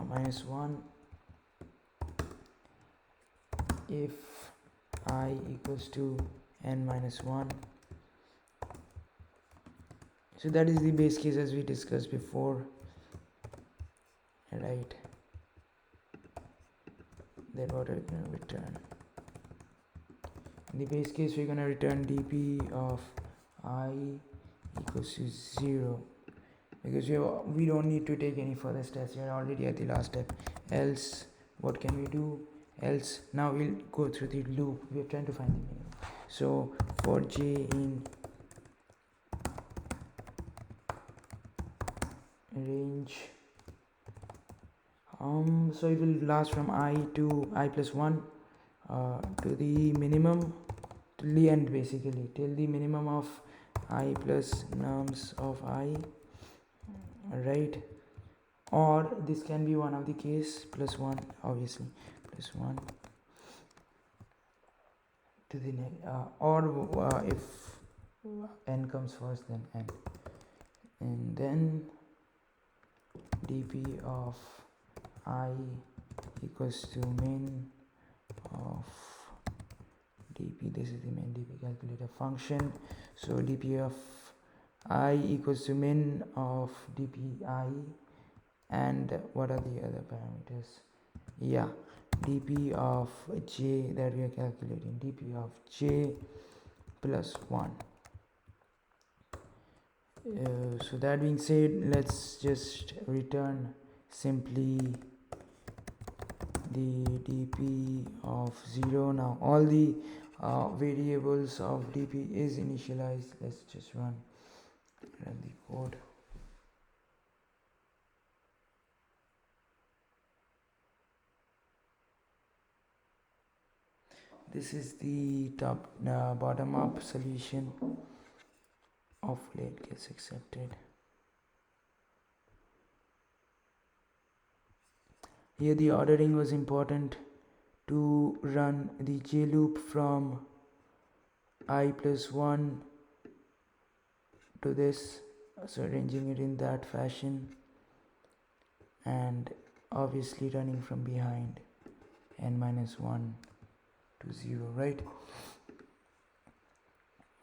minus 1 if I equals to n minus 1. So that is the base case as we discussed before, right? Then what are we going to return? In the base case, we're going to return dp of I equals to 0, because we don't need to take any further steps. We are already at the last step. Else, what can we do? Else, now we'll go through the loop. We're trying to find the minimum. So for j in range, so it will last from I to I plus 1 to the minimum, till the end, basically till the minimum of I plus nums of I, right? Or this can be one of the case, plus 1, obviously plus 1 to the or if n comes first, then n, and then dp of I equals to min of dp, this is the main dp calculator function. So dp of I equals to min of dpi, and what are the other parameters? Dp of j that we are calculating, dp of j plus 1. So that being said, let's just return simply the dp of 0. Now all the variables of dp is initialized. Let's just run Run the code. This is the bottom up solution of late gets accepted. Here the ordering was important to run the J loop from I plus 1 to this, so arranging it in that fashion, and obviously running from behind n minus 1 to 0, right?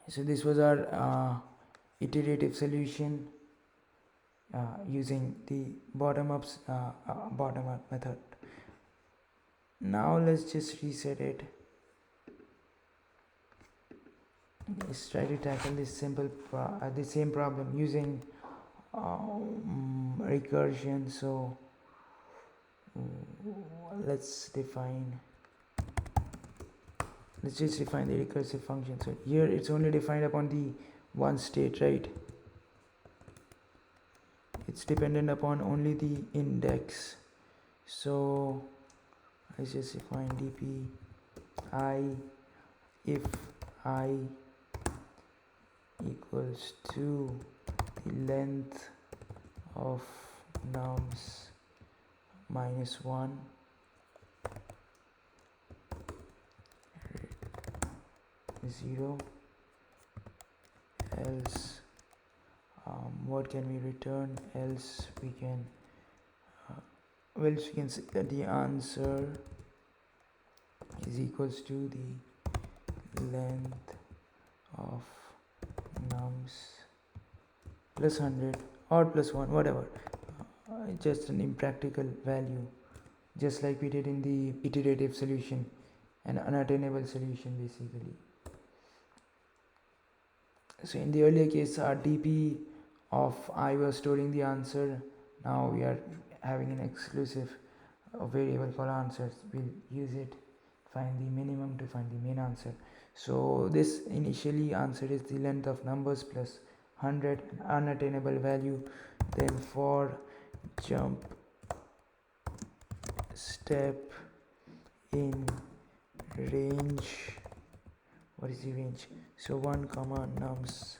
So this was our iterative solution using the bottom up method. Now let's just reset it. Let's try to tackle this simple the same problem using recursion. So let's just define the recursive function. So here it's only defined upon the one state, right? It's dependent upon only the index. So let's just define dp I if I equals to the length of nums minus 1 0, else what can we return? Else we can we can say that the answer is equals to the length of nums plus 100 or plus 1, whatever, just an impractical value, just like we did in the iterative solution, an unattainable solution basically. So in the earlier case our dp of I was storing the answer. Now we are having an exclusive variable called answers. We'll use it, find the minimum to find the main answer. So this initially answer is the length of numbers plus 100, unattainable value. Then for jump step in range, what is the range? So 1 comma nums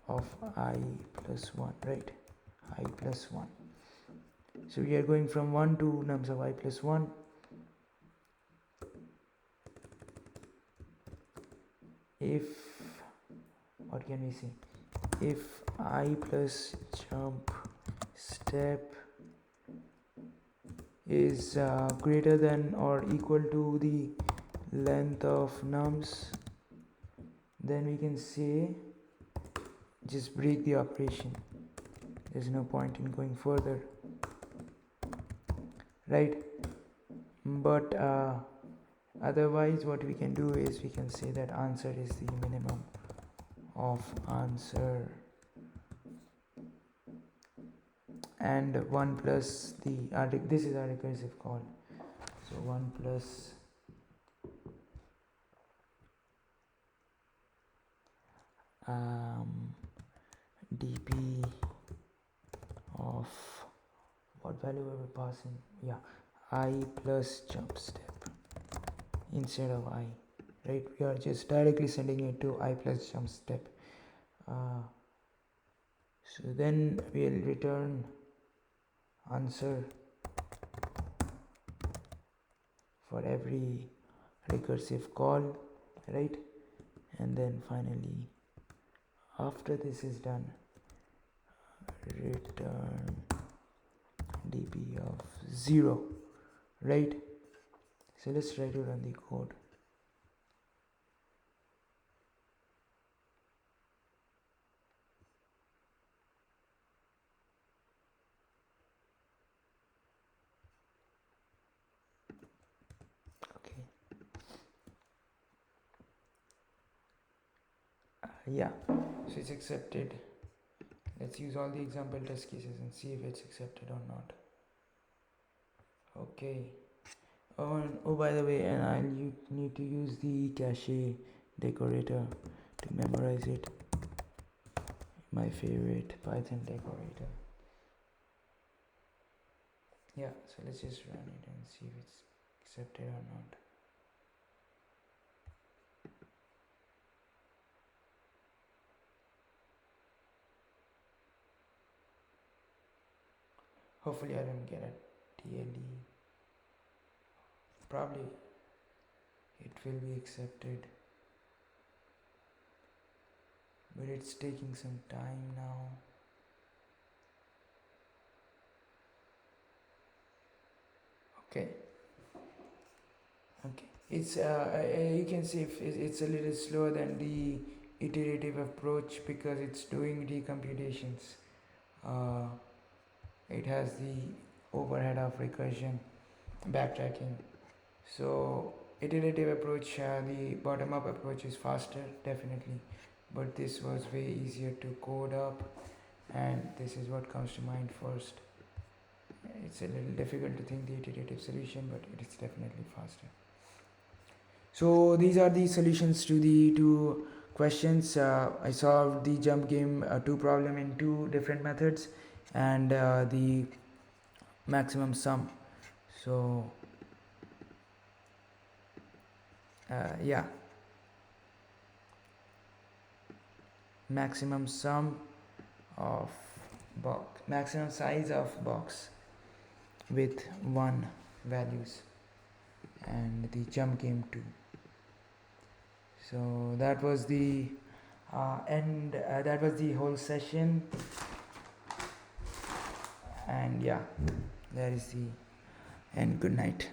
of I plus 1, right? I plus 1. So we are going from 1 to nums of I plus 1. If, what can we say? If I plus jump step is greater than or equal to the length of nums, then we can say just break the operation. There's no point in going further, right? But otherwise what we can do is we can say that answer is the minimum of answer, and 1 plus the this is our recursive call, so 1 plus dp of what value are we passing? Yeah, I plus jump step instead of I, right? We are just directly sending it to I plus jump step. So then we'll return answer for every recursive call, right? And then finally after this is done, return dp of 0, right? So let's try to run the code. Okay. Yeah, so it's accepted. Let's use all the example test cases and see if it's accepted or not. Okay. Oh, by the way, and you need to use the cache decorator to memorize it. my favorite Python decorator. Yeah, so let's just run it and see if it's accepted or not. Hopefully I don't get a TLE. Probably it will be accepted, but it's taking some time now. Okay, it's you can see if it's a little slower than the iterative approach because it's doing the computations. It has the overhead of recursion, backtracking. So iterative approach, the bottom up approach is faster definitely, but this was way easier to code up, and this is what comes to mind first. It's a little difficult to think the iterative solution, but it is definitely faster. So these are the solutions to the two questions. I solved the jump game 2 problem in 2 different methods, and the maximum sum. So yeah, maximum sum of box, maximum size of box with 1 values, and the jump game 2. So that was the end. That was the whole session, and yeah, that is the end. Good night.